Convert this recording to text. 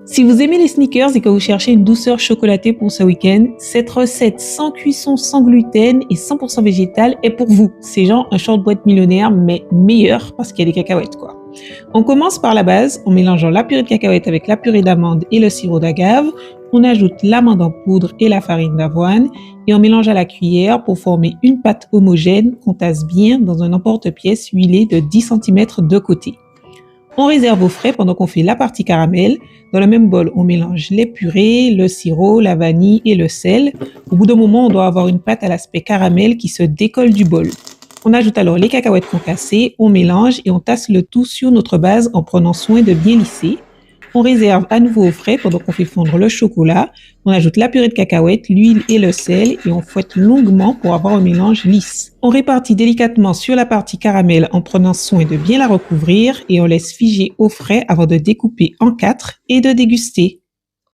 Si vous aimez les sneakers et que vous cherchez une douceur chocolatée pour ce week-end, cette recette sans cuisson, sans gluten et 100% végétale est pour vous. C'est genre un short boîte millionnaire, mais meilleur parce qu'il y a des cacahuètes, quoi. On commence par la base en mélangeant la purée de cacahuètes avec la purée d'amande et le sirop d'agave. On ajoute l'amande en poudre et la farine d'avoine et on mélange à la cuillère pour former une pâte homogène qu'on tasse bien dans un emporte-pièce huilé de 10 cm de côté. On réserve au frais pendant qu'on fait la partie caramel. Dans le même bol, on mélange les purées, le sirop, la vanille et le sel. Au bout d'un moment, on doit avoir une pâte à l'aspect caramel qui se décolle du bol. On ajoute alors les cacahuètes concassées, on mélange et on tasse le tout sur notre base en prenant soin de bien lisser. On réserve à nouveau au frais pendant qu'on fait fondre le chocolat. On ajoute la purée de cacahuètes, l'huile et le sel et on fouette longuement pour avoir un mélange lisse. On répartit délicatement sur la partie caramel en prenant soin de bien la recouvrir et on laisse figer au frais avant de découper en 4 et de déguster.